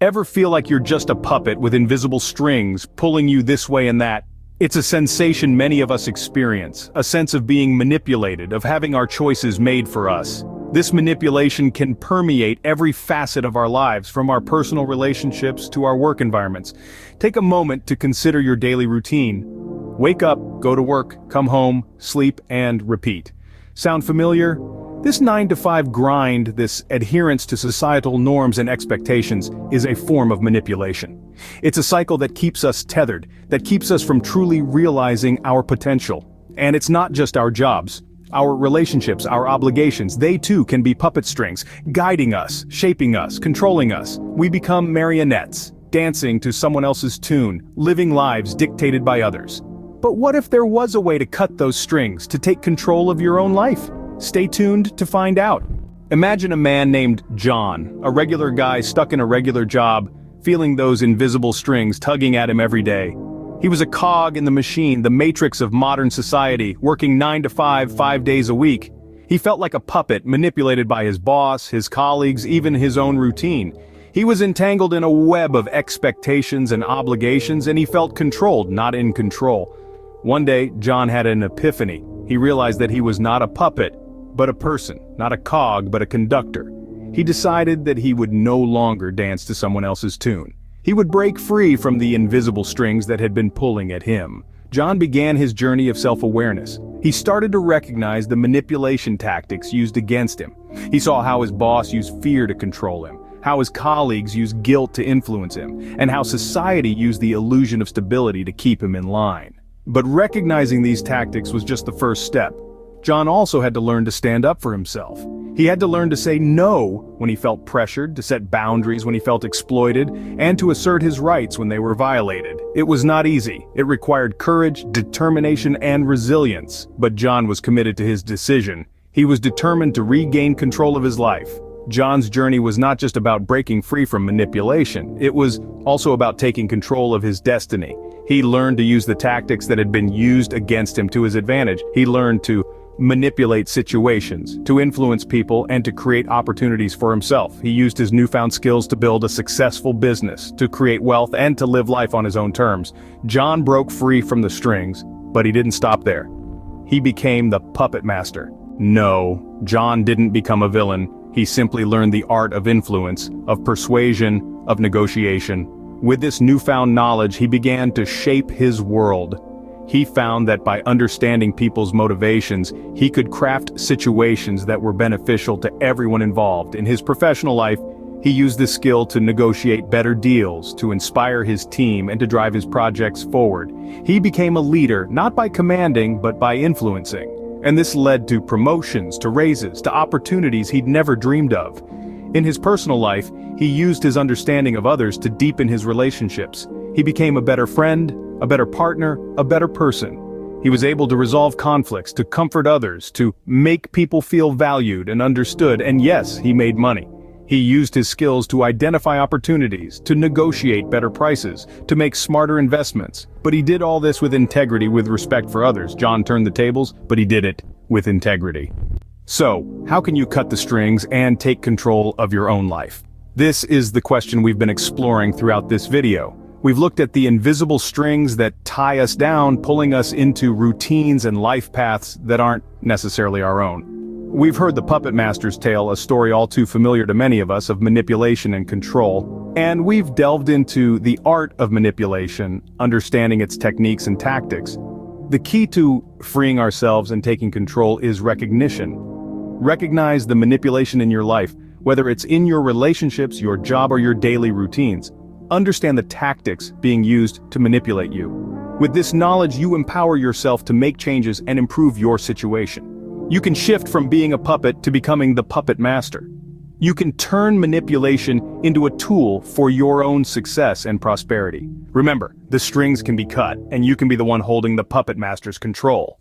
Ever feel like you're just a puppet with invisible strings pulling you this way and that? It's a sensation many of us experience, a sense of being manipulated, of having our choices made for us. This manipulation can permeate every facet of our lives, from our personal relationships to our work environments. Take a moment to consider your daily routine. Wake up, go to work, come home, sleep, and repeat. Sound familiar? This 9-to-5 grind, this adherence to societal norms and expectations, is a form of manipulation. It's a cycle that keeps us tethered, that keeps us from truly realizing our potential. And it's not just our jobs. Our relationships, our obligations, they too can be puppet strings, guiding us, shaping us, controlling us. We become marionettes, dancing to someone else's tune, living lives dictated by others. But what if there was a way to cut those strings, to take control of your own life? Stay tuned to find out. Imagine a man named John, a regular guy stuck in a regular job, feeling those invisible strings tugging at him every day. He was a cog in the machine, the matrix of modern society, working 9 to 5, 5 days a week. He felt like a puppet manipulated by his boss, his colleagues, even his own routine. He was entangled in a web of expectations and obligations, and he felt controlled, not in control. One day, John had an epiphany. He realized that he was not a puppet, but a person, not a cog, but a conductor. He decided that he would no longer dance to someone else's tune. He would break free from the invisible strings that had been pulling at him. John began his journey of self-awareness. He started to recognize the manipulation tactics used against him. He saw how his boss used fear to control him, how his colleagues used guilt to influence him, and how society used the illusion of stability to keep him in line. But recognizing these tactics was just the first step. John also had to learn to stand up for himself. He had to learn to say no when he felt pressured, to set boundaries when he felt exploited, and to assert his rights when they were violated. It was not easy. It required courage, determination, and resilience. But John was committed to his decision. He was determined to regain control of his life. John's journey was not just about breaking free from manipulation. It was also about taking control of his destiny. He learned to use the tactics that had been used against him to his advantage. He learned to manipulate situations, to influence people, and to create opportunities for himself. He used his newfound skills to build a successful business, to create wealth, and to live life on his own terms. John broke free from the strings, but he didn't stop there. He became the puppet master. No, John didn't become a villain. He simply learned the art of influence, of persuasion, of negotiation. With this newfound knowledge, he began to shape his world. He found that by understanding people's motivations, he could craft situations that were beneficial to everyone involved. In his professional life, he used this skill to negotiate better deals, to inspire his team, and to drive his projects forward. He became a leader, not by commanding, but by influencing. And this led to promotions, to raises, to opportunities he'd never dreamed of. In his personal life, he used his understanding of others to deepen his relationships. He became a better friend, a better partner, a better person. He was able to resolve conflicts, to comfort others, to make people feel valued and understood, and yes, he made money. He used his skills to identify opportunities, to negotiate better prices, to make smarter investments. But he did all this with integrity, with respect for others. John turned the tables, but he did it with integrity. So, how can you cut the strings and take control of your own life? This is the question we've been exploring throughout this video. We've looked at the invisible strings that tie us down, pulling us into routines and life paths that aren't necessarily our own. We've heard the puppet master's tale, a story all too familiar to many of us, of manipulation and control. And we've delved into the art of manipulation, understanding its techniques and tactics. The key to freeing ourselves and taking control is recognition. Recognize the manipulation in your life, whether it's in your relationships, your job, or your daily routines. Understand the tactics being used to manipulate you. With this knowledge, you empower yourself to make changes and improve your situation. You can shift from being a puppet to becoming the puppet master. You can turn manipulation into a tool for your own success and prosperity. Remember, the strings can be cut, and you can be the one holding the puppet master's control.